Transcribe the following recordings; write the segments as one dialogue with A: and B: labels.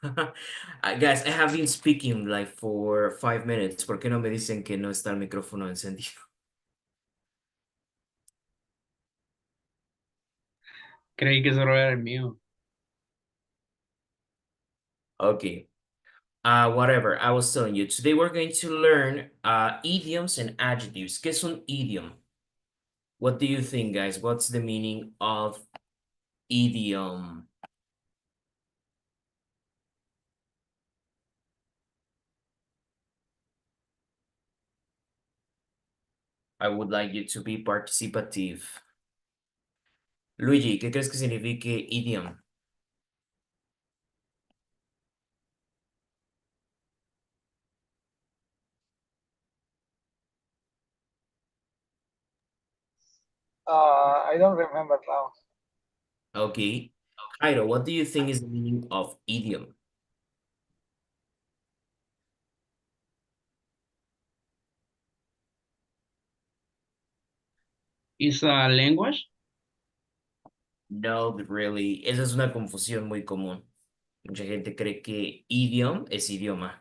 A: Guys, I have been speaking like for 5 minutes. ¿Por qué no me dicen que no está el micrófono encendido?
B: Creí que solo era el mío.
A: Okay. Whatever. I was telling you. Today we're going to learn idioms and adjectives. ¿Qué es un idiom? What do you think, guys? What's the meaning of idiom? I would like you to be participative. Luigi, ¿qué crees que signifique idiom?
C: I don't remember now.
A: Okay. Jairo, what do you think is the meaning of idiom?
B: Is a language?
A: No, really. Esa es una confusión muy común. Mucha gente cree que idiom es idioma.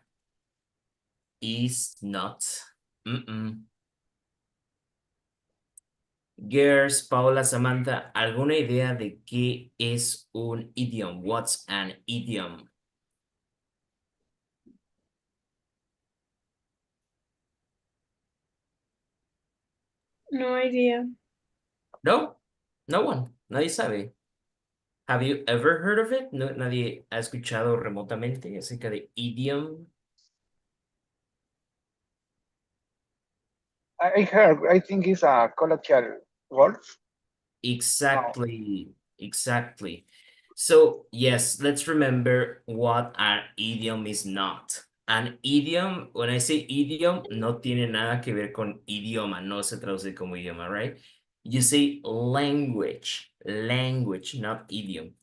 A: Is not. Mm-mm. Girls, Paola, Samantha, ¿alguna idea de qué es un idiom? What's an idiom?
D: No idea.
A: No, no one. Nadie sabe. Have you ever heard of it? No, nadie ha escuchado remotamente acerca de idiom.
C: I heard, I think it's a colloquial word. No.
A: Exactly, exactly. So, yes, let's remember what an idiom is not. An idiom, when I say idiom, no tiene nada que ver con idioma, no se traduce como idioma, right? You say language, language, not idiom.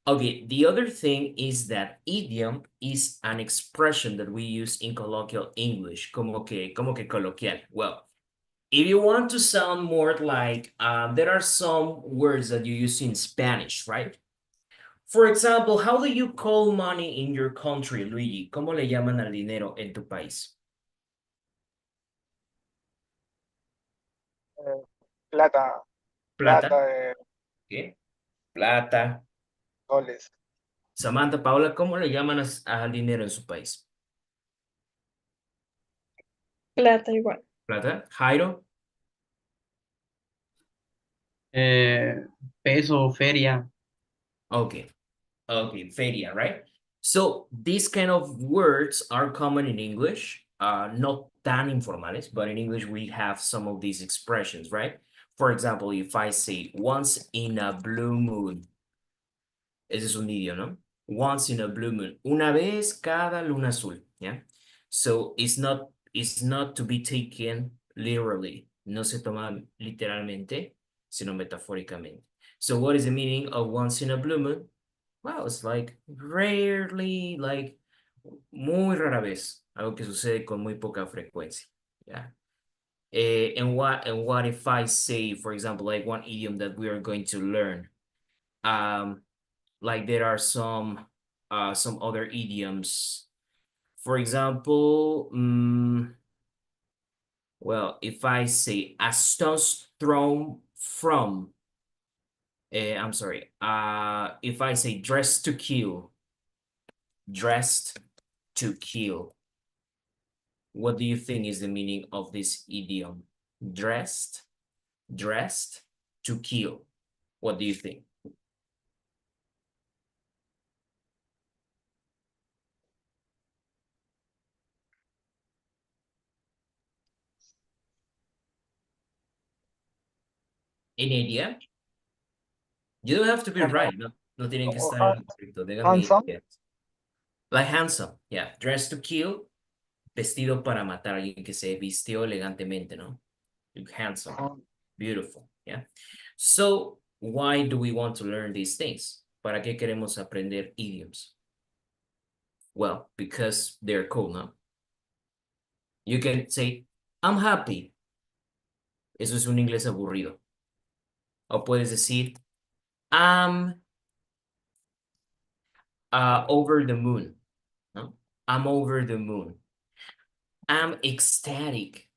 A: Okay, the other thing is that idiom is an expression that we use in colloquial English, como que coloquial. Well, if you want to sound more like, there are some words that you use in Spanish, right? For example, how do you call money in your country, Luigi? ¿Cómo le llaman al dinero en tu país?
C: Eh, plata,
A: Plata,
C: plata,
A: ¿qué? Plata.
C: soles.
A: Samantha, Paula, ¿cómo le llaman al dinero en su país?
D: Plata igual.
A: Plata. Jairo?
B: Eh, Peso, feria.
A: Okay. Okay, feria, right? So these kind of words are common in English, not tan informales, but in English we have some of these expressions, right? For example, if I say once in a blue moon, ese es un idioma, ¿no? Once in a blue moon, una vez cada luna azul, yeah? So it's not to be taken literally, no se toma literalmente, sino metafóricamente. So what is the meaning of once in a blue moon? Wow, it's like rarely, like muy rara vez, algo que sucede con muy poca frecuencia. Yeah. And what if I say, for example, like one idiom that we are going to learn, like there are some other idioms. For example, well, if I say a stone's thrown from, I'm sorry, if I say dressed to kill, dressed to kill. What do you think is the meaning of this idiom? Dressed, dressed to kill. What do you think? Any idea? You don't have to be
C: Como,
A: right. No, no tienen que
C: como
A: estar en lo correcto. Díganme
C: handsome.
A: ideas. Like handsome, yeah. Dressed to kill, vestido para matar. Alguien que se vistió elegantemente, ¿no? Handsome, beautiful, yeah. So, why do we want to learn these things? ¿Para qué queremos aprender idioms? Well, because they're cool, ¿no? You can say, I'm happy. Eso es un inglés aburrido. O puedes decir, I'm over the moon. I'm over the moon. I'm ecstatic.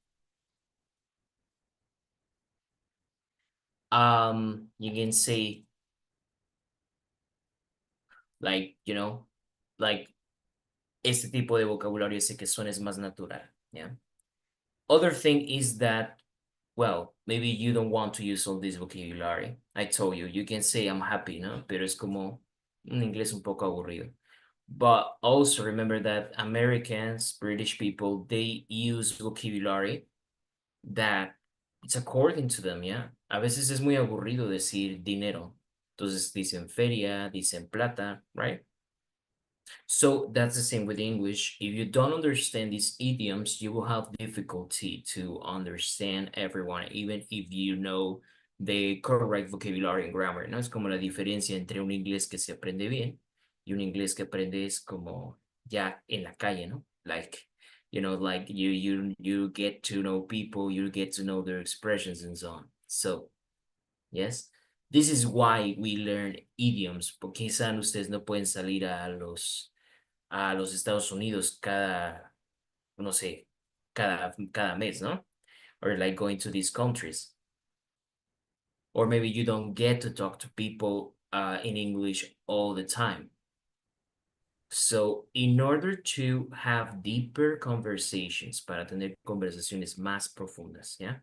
A: You can say, like, you know, like, este tipo de vocabulario ese que suena es más natural, yeah. Other thing is that, well, maybe you don't want to use all this vocabulary. I told you, you can say I'm happy, no? Pero es como un inglés un poco aburrido. But also remember that Americans, British people, they use vocabulary that it's according to them, yeah. A veces es muy aburrido decir dinero. Entonces dicen feria, dicen plata, right? So that's the same with English. If you don't understand these idioms, you will have difficulty to understand everyone, even if you know the correct vocabulary and grammar, ¿no? Es como la diferencia entre un inglés que se aprende bien y un inglés que aprendes como ya en la calle, ¿no? Like, you know, like you get to know people, you get to know their expressions and so on. So, yes. This is why we learn idioms, porque quizá ustedes no pueden salir a los Estados Unidos cada, no sé, cada mes, ¿no? Or like going to these countries. Or maybe you don't get to talk to people in English all the time. So in order to have deeper conversations, para tener conversaciones más profundas, ¿ya?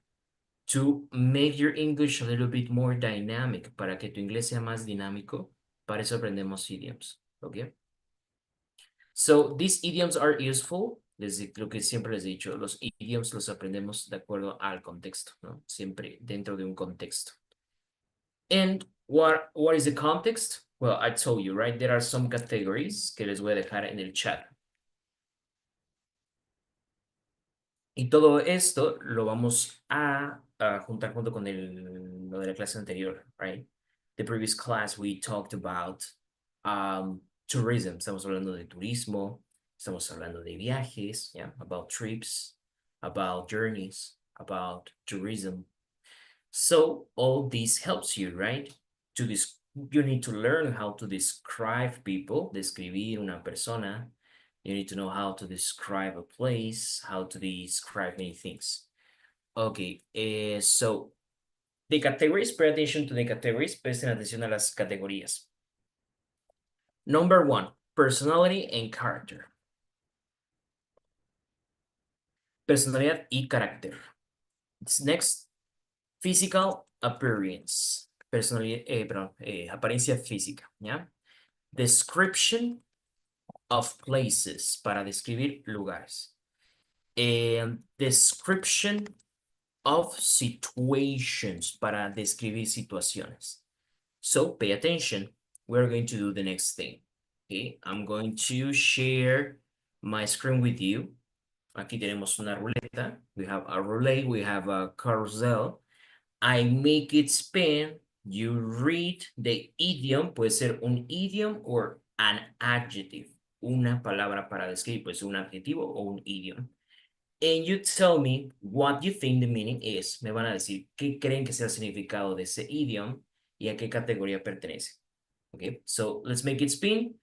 A: To make your English a little bit more dynamic, para que tu inglés sea más dinámico, para eso aprendemos idioms, ¿ok? So these idioms are useful. Lo que siempre les he dicho, los idioms los aprendemos de acuerdo al contexto, ¿no? Siempre dentro de un contexto. And what is the context? Well, I told you, right? There are some categories que les voy a dejar en el chat. Y todo esto lo vamos a juntar junto con lo de la clase anterior, right? The previous class we talked about tourism. Estamos hablando de turismo, estamos hablando de viajes, yeah, about trips, about journeys, about tourism. So all this helps you, right? You need to learn how to describe people, describir una persona. You need to know how to describe a place, how to describe many things. Okay, so the categories, pay attention to the categories, presten atención a las categorías. Number 1, personality and character. Personalidad y carácter. Next, physical appearance. Personalidad, apariencia física, ¿ya? Description of places, para describir lugares. And description of situations, para describir situaciones. So pay attention. We're going to do the next thing. Okay, I'm going to share my screen with you. Aquí tenemos una ruleta. We have a roulette, we have a carousel. I make it spin. You read the idiom. Puede ser un idiom or an adjective. Una palabra para describir, puede ser un adjetivo o un idiom. And you tell me what you think the meaning is. Me van a decir qué creen que sea el significado de ese idiom y a qué categoría pertenece. Okay, so let's make it spin.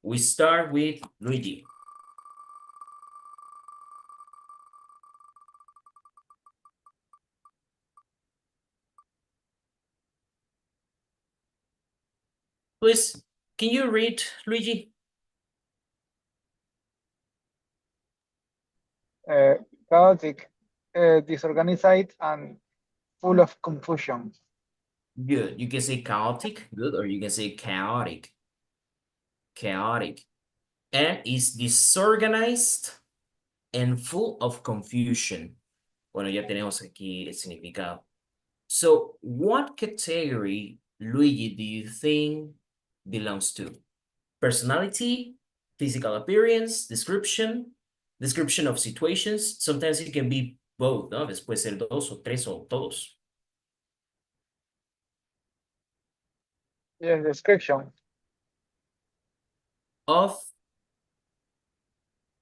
A: We start with Luigi. Please, can you read, Luigi?
C: Chaotic, disorganized, and full of confusion.
A: Good. You can say chaotic, good, or you can say chaotic. Chaotic. And is disorganized and full of confusion. Bueno, ya tenemos aquí el significado. So, what category, Luigi, do you think belongs to? Personality, physical appearance, description of situations. Sometimes it can be both, ¿no? Puede ser dos o tres o todos.
C: Yes, description.
A: Of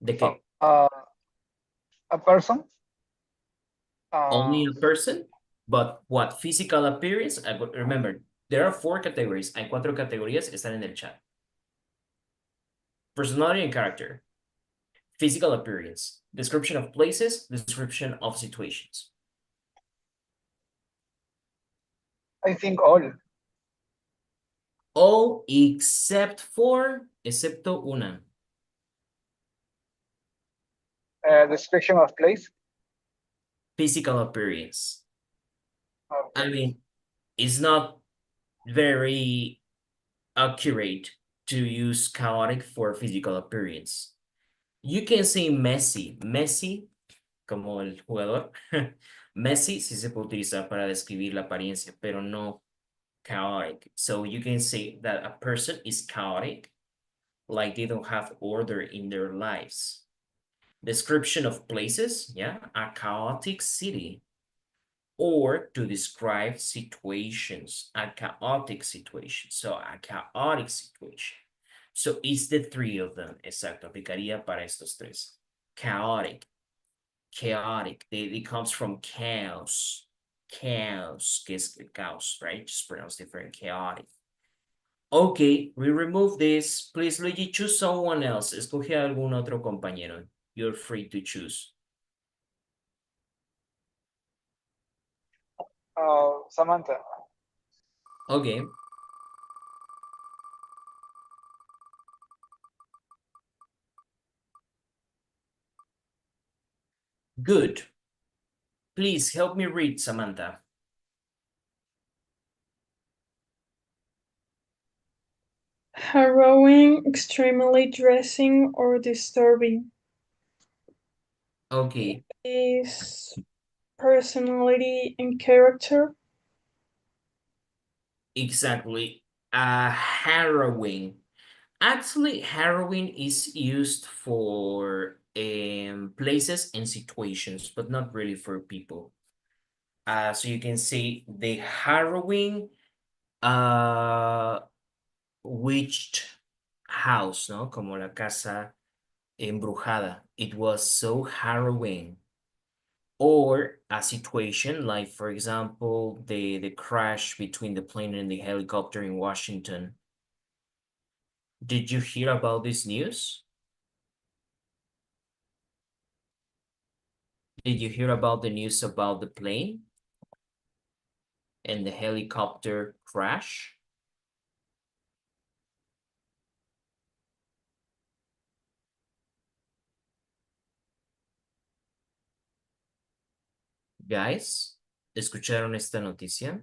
A: ¿de qué?
C: A person.
A: Only a person, but what? Physical appearance. Remember, there are 4 categories. Hay 4 categorías, están en el chat. Personality and character. Physical appearance, description of places, description of situations.
C: I think all.
A: All except for, excepto una.
C: Description of place.
A: Physical appearance.
C: Okay.
A: I mean, it's not very accurate to use chaotic for physical appearance. You can say messy. Messy, como el jugador. Messy sí se puede utilizar para describir la apariencia, pero no chaotic. So you can say that a person is chaotic, like they don't have order in their lives. Description of places, yeah, a chaotic city. Or to describe situations, a chaotic situation. So a chaotic situation. So it's the three of them. Exacto, aplicaría para estos tres. Chaotic, chaotic. It comes from chaos. Chaos, que es el caos, right? Just pronounced different, chaotic. Okay, we remove this. Please, Luigi, choose someone else. Escoge a algún otro compañero. You're free to choose.
C: Samantha.
A: Okay. Good. Please help me read, Samantha.
D: Harrowing, extremely dressing, or disturbing.
A: Okay,
D: Is personality and character.
A: exactly. Harrowing. Actually, harrowing is used for places and situations, but not really for people. So you can say the harrowing witched house, ¿no? Como la casa embrujada. It was so harrowing. Or a situation like, for example, the crash between the plane and the helicopter in Washington. Did you hear about this news? Did you hear about the news about the plane and the helicopter crash? Guys, ¿escucharon esta noticia?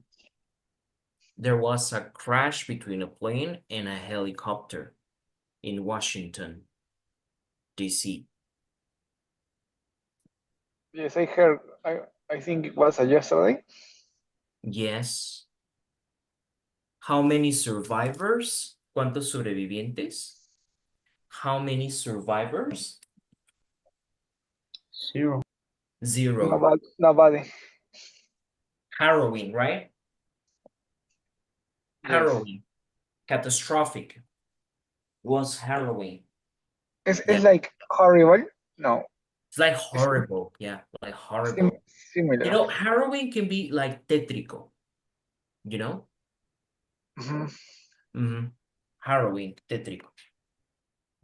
A: There was a crash between a plane and a helicopter in Washington, D.C.
C: Yes, I heard. I think it was yesterday.
A: Yes. How many survivors? ¿Cuántos sobrevivientes? How many survivors?
B: 0.
A: Zero.
C: Nobody.
A: Harrowing, right?
C: Yes.
A: Harrowing. Catastrophic. Was harrowing.
C: It's
A: Yeah.
C: like horrible. No.
A: It's like horrible. Yeah, like horrible.
C: Similar.
A: You know, harrowing can be like tétrico. You know? Harrowing, tétrico.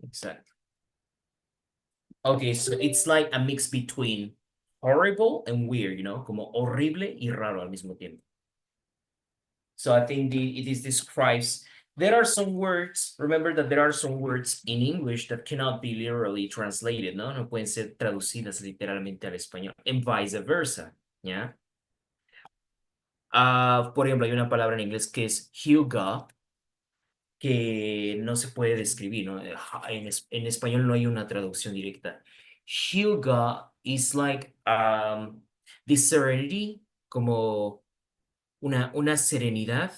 A: Exactly. Okay, so it's like a mix between horrible and weird, you know, como horrible y raro al mismo tiempo. So I think it is describes, there are some words, remember that there are some words in English that cannot be literally translated, ¿no? No pueden ser traducidas literalmente al español, and vice versa, ¿ya? Por ejemplo, hay una palabra en inglés que es Hugo, que no se puede describir, ¿no? En español no hay una traducción directa. Hugo is like the serenity, como una serenidad,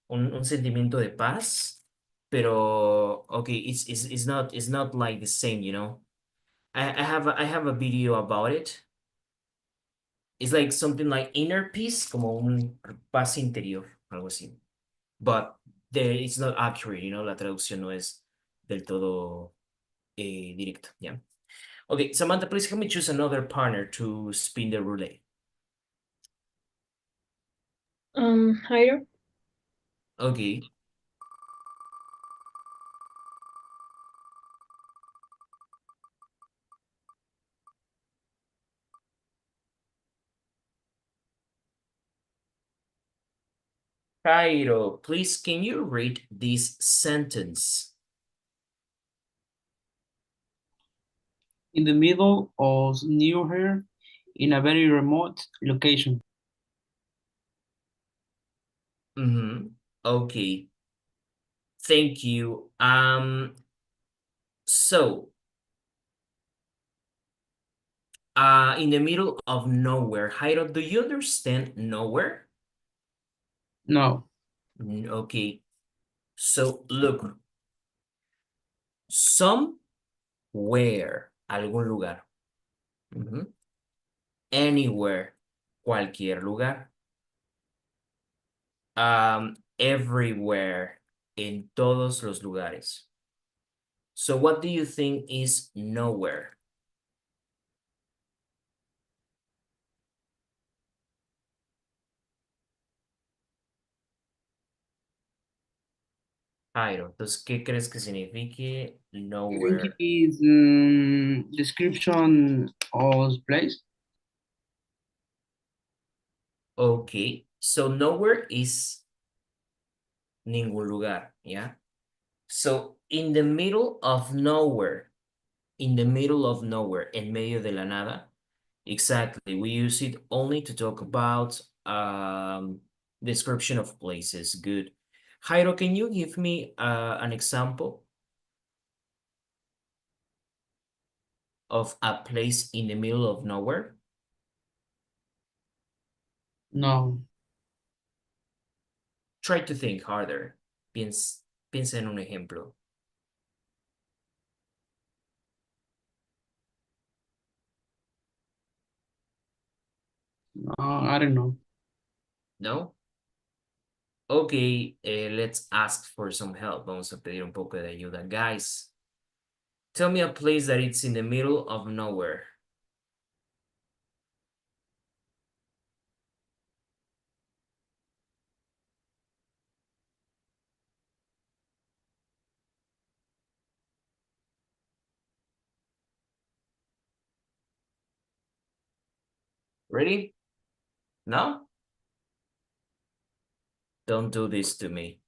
A: un sentimiento de paz, pero okay, it's not like the same, you know. I have a video about it. It's like something like inner peace, como un paz interior, algo así. But it's not accurate, you know, la traducción no es del todo directa, yeah. Okay, Samantha, please help me choose another partner to spin the roulette.
D: Jairo.
A: Okay. Jairo, please, can you read this sentence?
B: In the middle of nowhere, in a very remote location.
A: Okay. Thank you. So, in the middle of nowhere. Jairo, do you understand nowhere?
B: No,
A: Okay. So, look. Somewhere, algún lugar. Anywhere, cualquier lugar. Everywhere, en todos los lugares. So what do you think is nowhere? Jairo, entonces, ¿qué crees que signifique
B: I think it
A: nowhere?
B: is description of place.
A: Okay, so nowhere is ningún lugar, yeah? So in the middle of nowhere, en medio de la nada, exactly, we use it only to talk about description of places. Good. Jairo, can you give me an example of a place in the middle of nowhere?
B: No,
A: Try to think harder. Piensa en un ejemplo.
B: no, I don't know.
A: No? Okay, let's ask for some help. Vamos a pedir un poco de ayuda. Guys, tell me a place that it's in the middle of nowhere. Ready? No? Don't do this to me.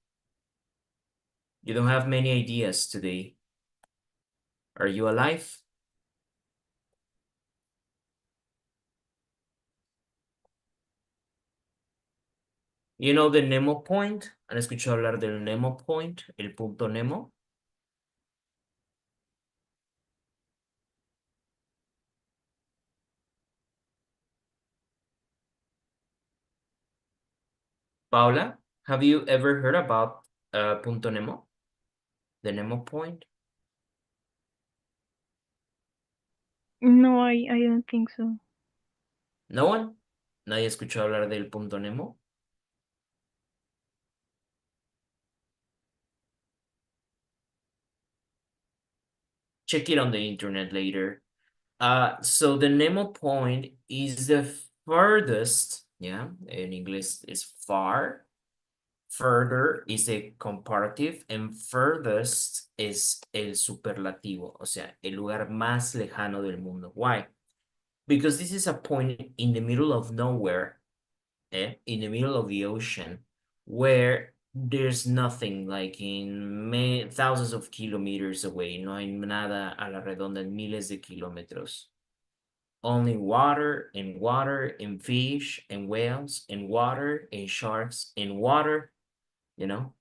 A: You don't have many ideas today. Are you alive? You know the Nemo point? ¿Han escuchado hablar del Nemo point? El punto Nemo. Paula, have you ever heard about punto Nemo? The Nemo point?
D: No, I don't think so.
A: No one? ¿Nadie ha escuchado hablar del punto Nemo? Check it on the internet later. So the Nemo point is the furthest, yeah, in English is far. Further is a comparative and furthest es el superlativo, o sea, el lugar más lejano del mundo. Why? Because this is a point in the middle of nowhere, in the middle of the ocean, where there's nothing, like in thousands of kilometers away, no hay nada a la redonda en miles de kilómetros. Only water and fish and whales and water and sharks and water, you know?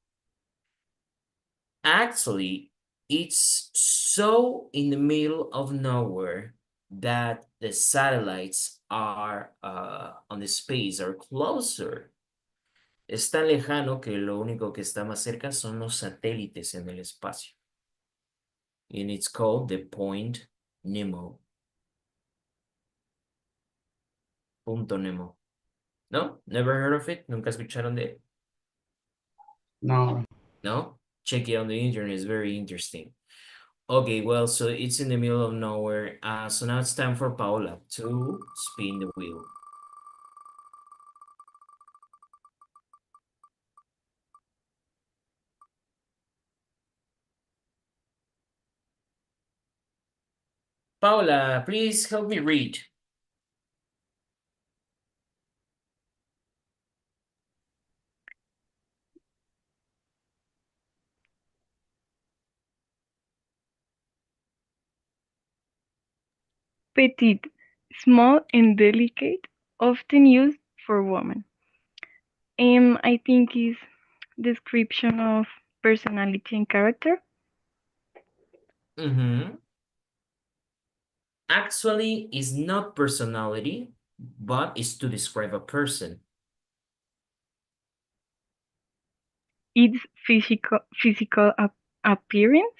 A: Actually, it's so in the middle of nowhere that the satellites are on the space are closer. Es tan lejano que lo único que está más cerca son los satélites en el espacio. And it's called the Point Nemo. Punto Nemo. No? Never heard of it? ¿Nunca escucharon de it?
B: No,
A: No? Check it on the internet, it's very interesting. Okay, well, so it's in the middle of nowhere. So now it's time for Paola to spin the wheel. Paola, please help me read.
E: petite, small and delicate, often used for women. And I think is description of personality and character.
A: Actually, is not personality, but is to describe a person.
E: Its physical appearance.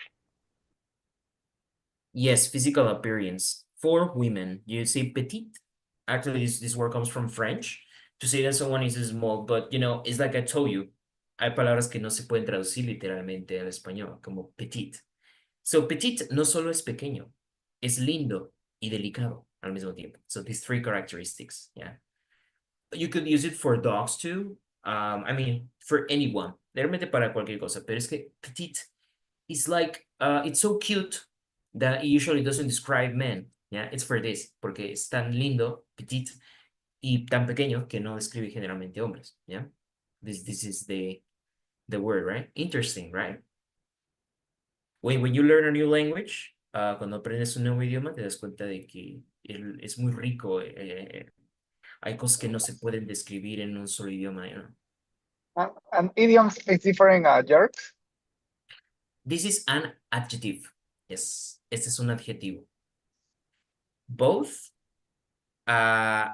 A: Yes, physical appearance for women. You say petite. Actually, this word comes from French to say that someone is small, but you know, it's like I told you, hay palabras que no se pueden traducir literalmente al español, como petite. So petite no solo es pequeño, es lindo y delicado al mismo tiempo. So these three characteristics, yeah. You could use it for dogs too. I mean, for anyone. Realmente para cualquier cosa. Pero es que petite is like, it's so cute that it usually doesn't describe men. Yeah, it's for this. Porque es tan lindo, petite, y tan pequeño que no describe generalmente hombres. Yeah. This is the word, right? Interesting, right? When you learn a new language, cuando aprendes un nuevo idioma, te das cuenta de que es muy rico. Hay cosas que no se pueden describir en un solo idioma, you know?
C: And idioms is different, George.
A: This is an adjective. Yes, este es un adjetivo. Both, I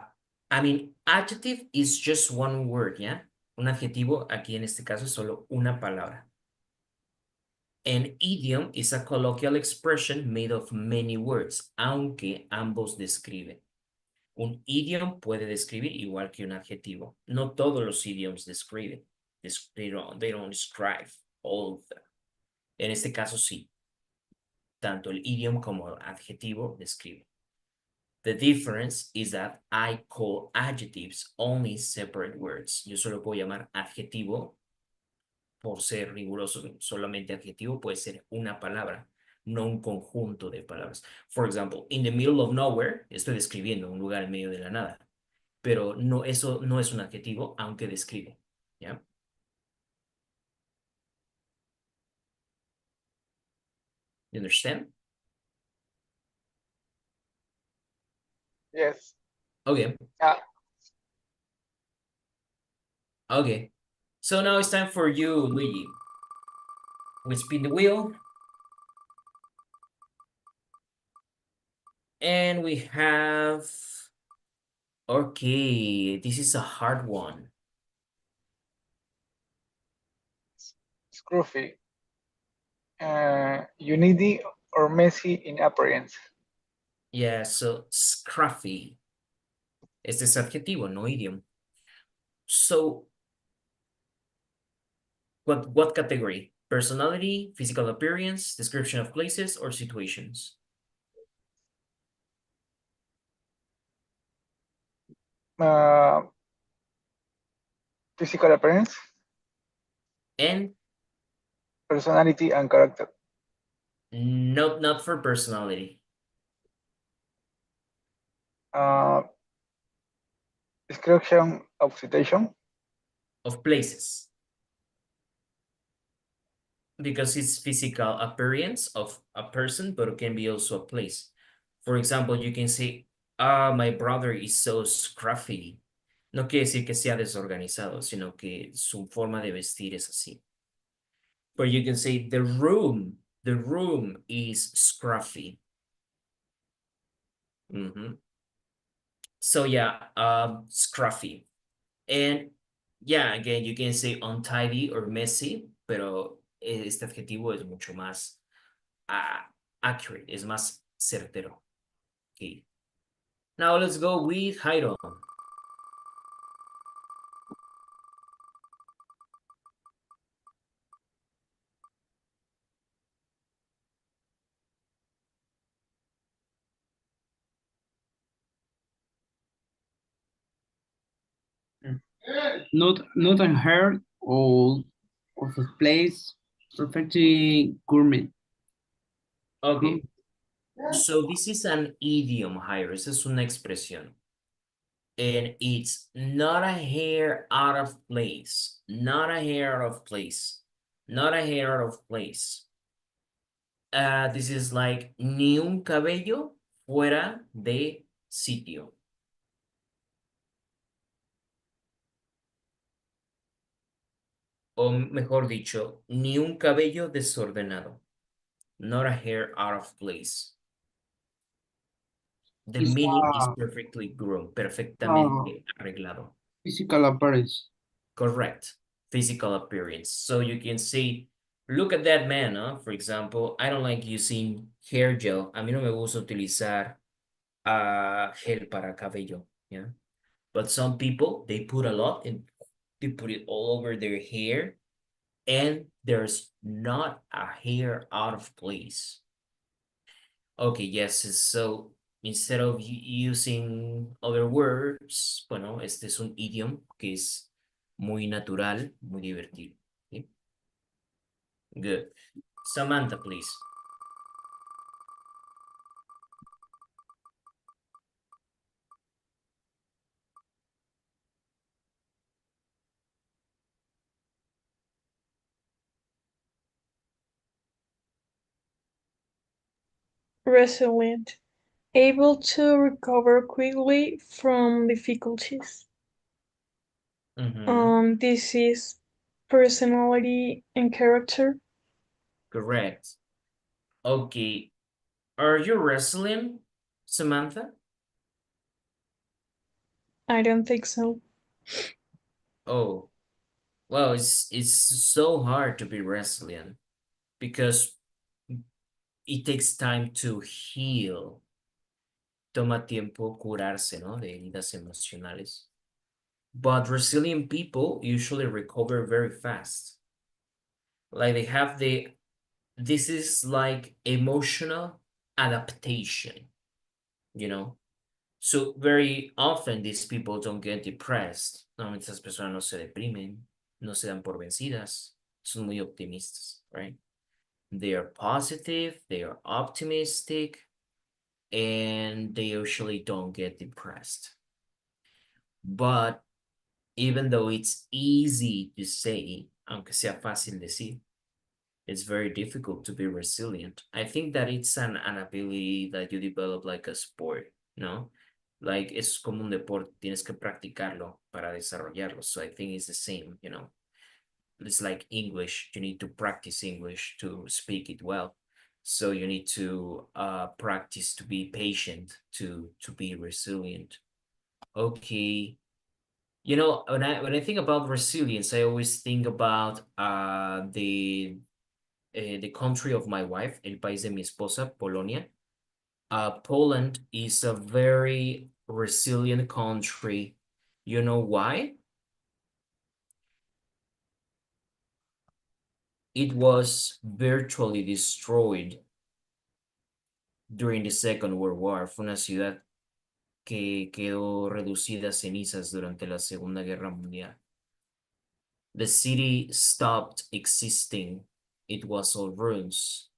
A: mean, adjective is just one word, ¿ya? Un adjetivo aquí en este caso es solo una palabra. An idiom is a colloquial expression made of many words, aunque ambos describen. Un idiom puede describir igual que un adjetivo. No todos los idioms describen. They don't describe all of them. En este caso sí. Tanto el idiom como el adjetivo describen. The difference is that I call adjectives only separate words. Yo solo puedo llamar adjetivo por ser riguroso. Solamente adjetivo puede ser una palabra, no un conjunto de palabras. For example, in the middle of nowhere, estoy describiendo un lugar en medio de la nada. Pero no, eso no es un adjetivo, aunque describe. ¿Ya? You understand?
C: Yes.
A: Okay. Okay. So now it's time for you, Luigi. We spin the wheel. And we have... Okay, this is a hard one.
C: Scruffy. Unity or messy in appearance.
A: Yeah, so scruffy. Este es adjetivo, no idiom. So, what category? Personality, physical appearance, description of places, or situations?
C: Physical appearance.
A: And
C: Personality and character.
A: not for personality.
C: Description of situation.
A: Of places. Because it's physical appearance of a person, but it can be also a place. For example, you can say, my brother is so scruffy. No quiere decir que sea desorganizado, sino que su forma de vestir es así. But you can say the room is scruffy. So yeah, scruffy. And yeah, again, you can say untidy or messy, pero este adjetivo es mucho más accurate, es más certero. Okay. Now let's go with Jairo.
B: Not unheard or of a place perfectly gourmet.
A: Okay. So this is an idiom, Jairo. Esa es una expresión. And it's not a hair out of place. Not a hair out of place. Not a hair out of place. This is like ni un cabello fuera de sitio. O mejor dicho, ni un cabello desordenado. Not a hair out of place. The
B: It's
A: meaning is
B: a,
A: perfectly groomed,
B: uh,
A: perfectamente arreglado.
B: physical appearance.
A: Correct. Physical appearance. So you can say, look at that man, huh? For example, I don't like using hair gel. A mí no me gusta utilizar gel para cabello, yeah. But some people, they put a lot and they put it all over their hair and there's not a hair out of place. Okay, yes, so instead of using other words, bueno, este es un idiom que es muy natural, muy divertido. ¿Sí? Good. Samantha, please.
D: Resilient. Able to recover quickly from difficulties. This is personality and character.
A: Correct. Okay. Are you resilient, Samantha?
D: I don't think so.
A: Oh, well, it's so hard to be resilient because it takes time to heal. Toma tiempo curarse, ¿no? De heridas emocionales. But resilient people usually recover very fast. Like they have this is like emotional adaptation, you know? So very often these people don't get depressed. Normalmente estas personas no se deprimen, no se dan por vencidas, son muy optimistas, right? They are positive, they are optimistic, and they usually don't get depressed. But even though it's easy to say, aunque sea fácil decir, it's very difficult to be resilient. I think that it's an ability that you develop like a sport, no? Like es como un deporte, tienes que practicarlo para desarrollarlo. So I think it's the same, you know. It's like English, you need to practice English to speak it well. So you need to practice to be patient, to be resilient. Okay. You know, when I think about resilience, I always think about the country of my wife, el país de mi esposa, Polonia. Poland is a very resilient country. You know why? It was virtually destroyed during the Second World War. Fue una ciudad que quedó reducida a cenizas durante la Segunda Guerra Mundial. The city stopped existing. It was all ruins.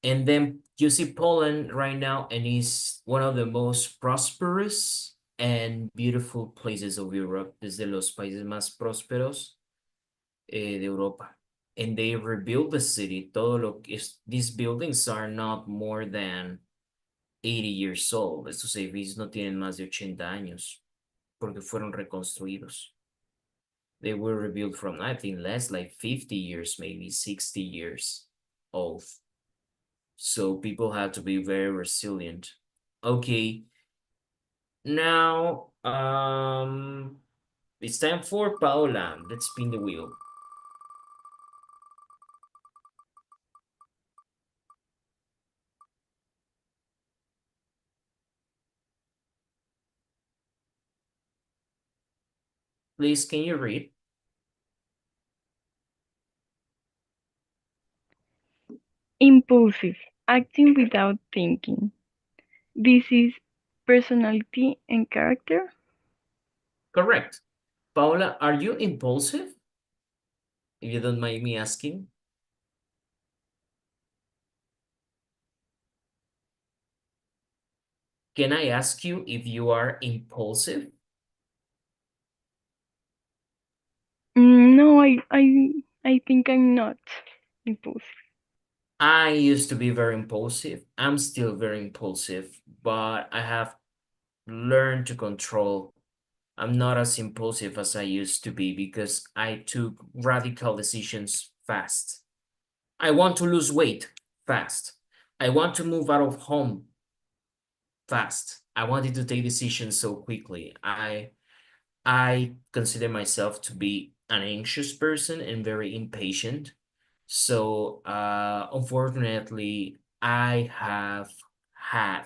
A: And then you see Poland right now, and it's one of the most prosperous and beautiful places of Europe. Es de los países más prósperos de Europa. And they rebuilt the city. Todo lo que es, these buildings are not more than 80 years old. Estos edificios no tienen más de 80 años porque fueron reconstruidos. They were rebuilt from, I think, less like 50 years, maybe 60 years old. So people had to be very resilient. Okay. Now, it's time for Paola. Let's spin the wheel. Please, can you read?
E: Impulsive, acting without thinking. This is personality and character.
A: Correct. Paola, are you impulsive? If you don't mind me asking. Can I ask you if you are impulsive?
E: No, I think I'm not impulsive.
A: I used to be very impulsive. I'm still very impulsive, but I have learned to control. I'm not as impulsive as I used to be because I took radical decisions fast. I want to lose weight fast. I want to move out of home fast. I wanted to take decisions so quickly. I consider myself to be an anxious person and very impatient. So unfortunately, I have had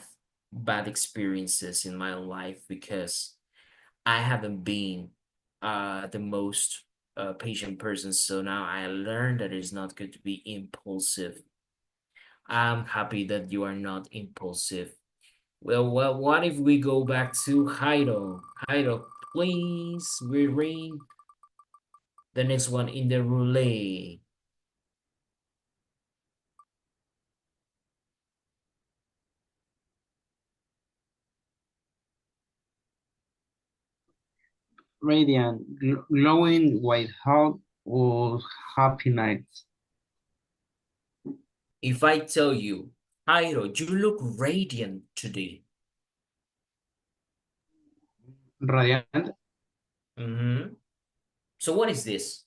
A: bad experiences in my life because I haven't been the most patient person. So now I learned that it's not good to be impulsive. I'm happy that you are not impulsive. Well, what if we go back to Jairo? Jairo, please, we ring the next one in the roulette.
B: Radiant, glowing white heart or happy nights.
A: If I tell you, Jairo, you look radiant today.
B: Radiant
A: So what is this?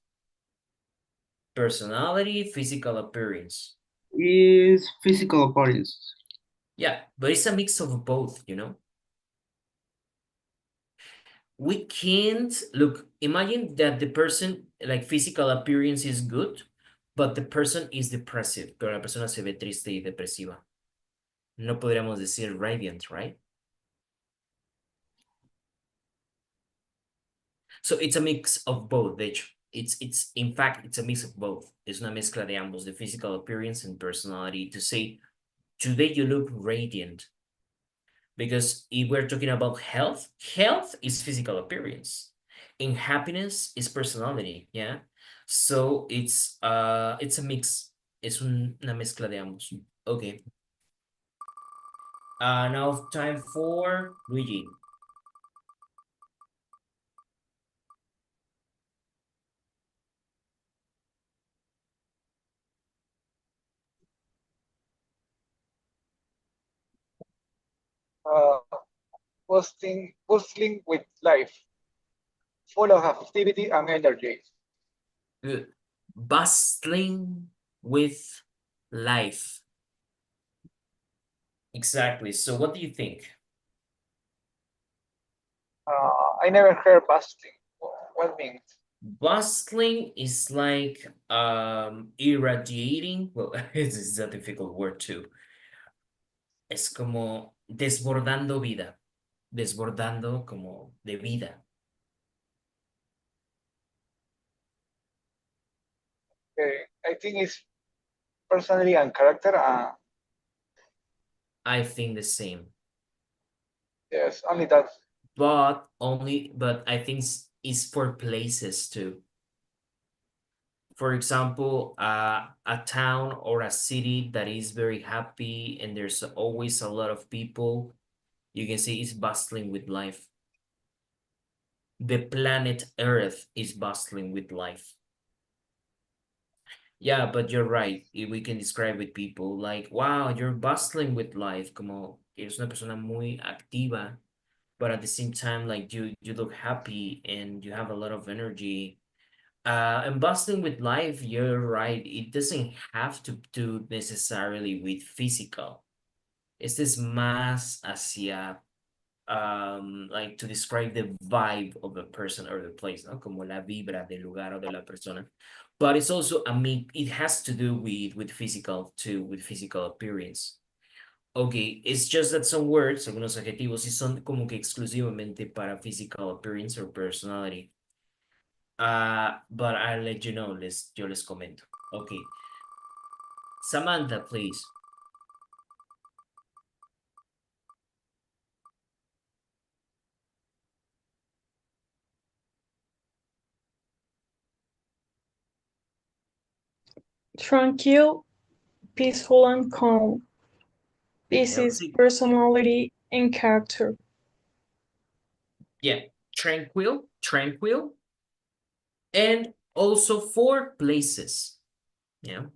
A: Personality, physical appearance.
B: is physical appearance.
A: Yeah, but it's a mix of both, you know? We can't, look, imagine that the person, like physical appearance is good, but the person is depressive, pero la persona se ve triste y depresiva. No podríamos decir radiant, right? So it's a mix of both, de hecho. It's in fact, it's a mix of both. Es una mezcla de ambos, the physical appearance and personality, to say, today you look radiant. Because if we're talking about health, health is physical appearance. And happiness is personality, yeah? So it's a mix. Es una mezcla de ambos. Okay. Now time for Luigi.
C: Uh, bustling with life, full of activity and energy.
A: Good. Bustling with life. Exactly. So what do you think?
C: I never heard bustling. What means?
A: Bustling is like irradiating. Well, it's a difficult word too. Es como desbordando vida. Desbordando como de vida.
C: I think it's personality and character.
A: I think the same.
C: Yes, only that.
A: But I think it's for places too. For example, a town or a city that is very happy and there's always a lot of people, you can say it's bustling with life. The planet Earth is bustling with life. Yeah, but you're right. We can describe with people like, wow, you're bustling with life, como eres una persona muy activa, but at the same time, like you look happy and you have a lot of energy. And bustling with life, you're right. It doesn't have to do necessarily with physical. Este es más hacia like to describe the vibe of the person or the place, ¿no? Como la vibra del lugar o de la persona. But it's also, I mean, it has to do with physical too, with physical appearance. Okay, it's just that some words, algunos adjetivos, sí son como que exclusivamente para physical appearance or personality. But I'll let you know, yo les comento. Okay. Samantha, please.
D: Tranquil, peaceful, and calm. This is
A: Elsie.
D: personality and character.
A: Yeah, tranquil, and also for places. Yeah.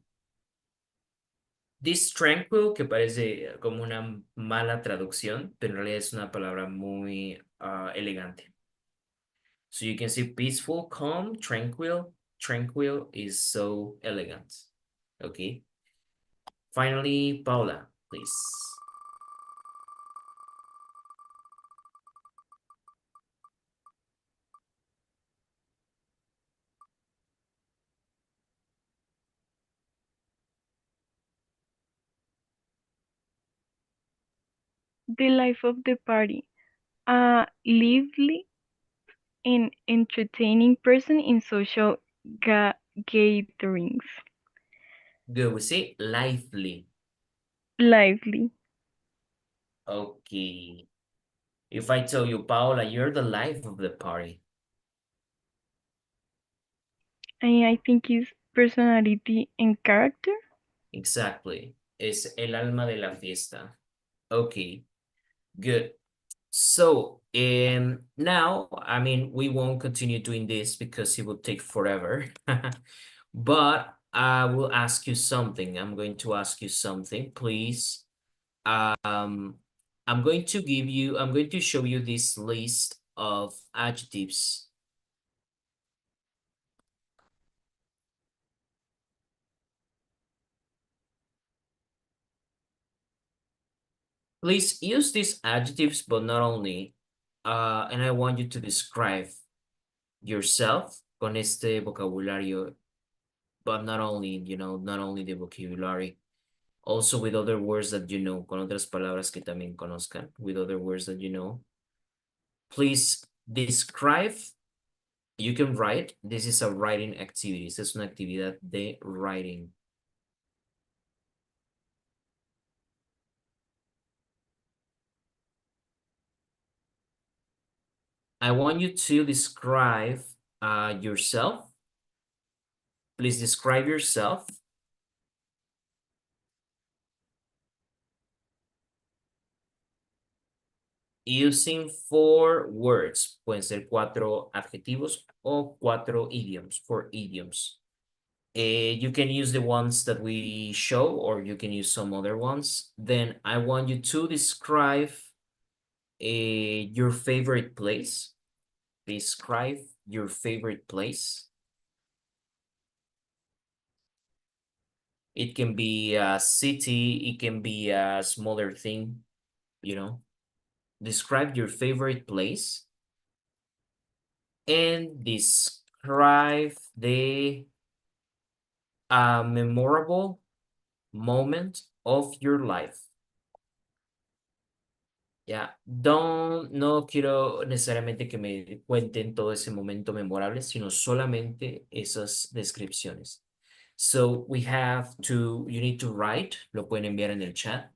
A: This tranquil, que parece como una mala traducción, pero en realidad es una palabra muy elegante. So you can see peaceful, calm, tranquil. Tranquil is so elegant. Okay. Finally, Paula, please.
E: The life of the party. A lively and entertaining person in social gatherings.
A: Good. We say lively.
E: Lively.
A: Okay. If I tell you, Paula, you're the life of the party.
E: And I think is personality and character.
A: Exactly. Es el alma de la fiesta. Okay. Good. So, now, I mean, we won't continue doing this because it will take forever. But I will ask you something. I'm going to ask you something, please. I'm going to show you this list of adjectives. Please use these adjectives, but not only, and I want you to describe yourself con este vocabulario, but not only, not only the vocabulary, also with other words that you know, con otras palabras que también conozcan, with other words that you know. Please describe, you can write, this is a writing activity, esta es una actividad de writing. I want you to describe yourself. Please describe yourself. Using 4 words. Pueden ser 4 adjetivos o 4 idioms, 4 idioms. You can use the ones that we show or you can use some other ones. Then I want you to describe your favorite place. Describe your favorite place. It can be a city, it can be a smaller thing, Describe your favorite place and describe the memorable moment of your life. Ya, no quiero necesariamente que me cuenten todo ese momento memorable, sino solamente esas descripciones. So you need to write, lo pueden enviar en el chat.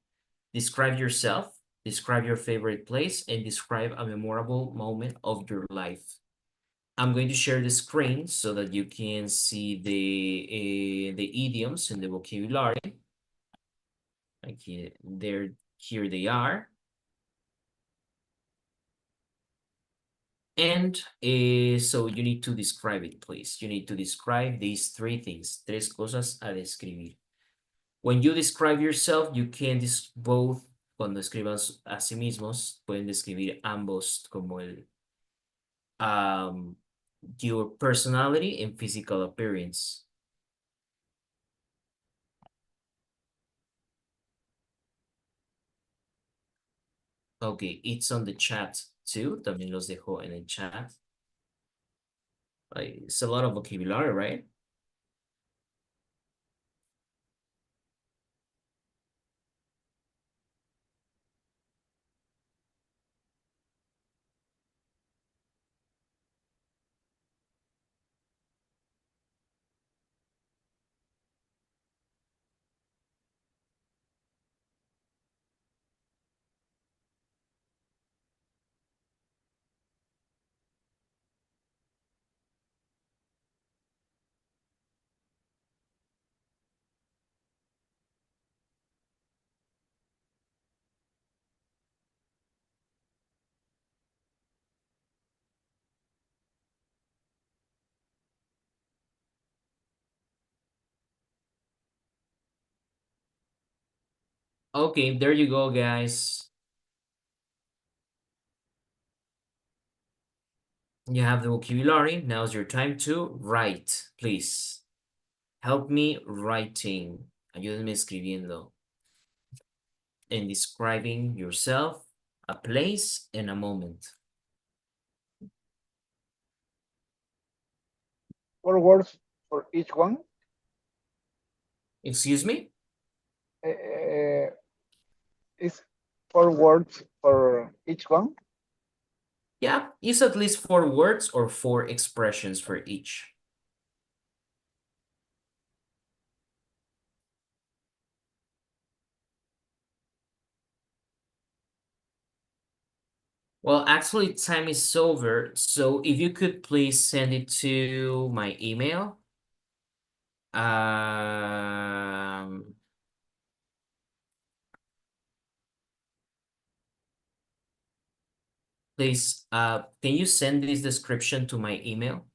A: Describe yourself, describe your favorite place, and describe a memorable moment of your life. I'm going to share the screen so that you can see the idioms and the vocabulary. Here they are. And so you need to describe it, please. You need to describe these 3 things. 3 cosas a describir. When you describe yourself, you can both, cuando escriban a sí mismos, pueden describir ambos como your personality and physical appearance. Okay, it's on the chat too. También los dejo en el chat. It's a lot of vocabulary, right? Okay, there you go, guys. You have the vocabulary. Now's your time to write, please. Help me writing. Ayúdenme escribiendo. And describing yourself, a place, and a moment.
C: 4 words for each one.
A: Excuse me?
C: Is 4 words for each one?
A: Yeah, use at least 4 words or 4 expressions for each. Well, actually, time is over. So if you could please send it to my email. Please, can you send this description to my email?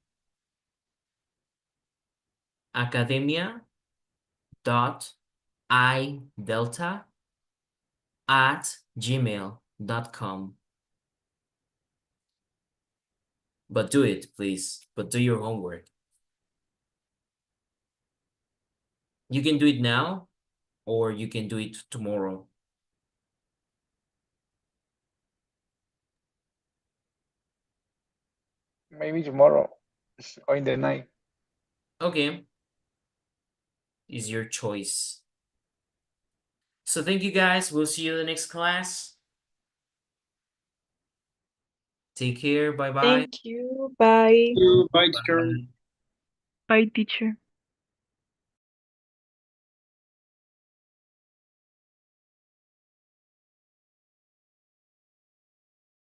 A: academia.idelta@gmail.com. But do it, please. But do your homework. You can do it now, or you can do it tomorrow.
C: Maybe tomorrow or in the night.
A: Okay. Is your choice. So thank you guys. We'll see you in the next class. Take care. Bye-bye.
D: Thank you. Bye.
B: Bye, teacher.
E: Bye, teacher.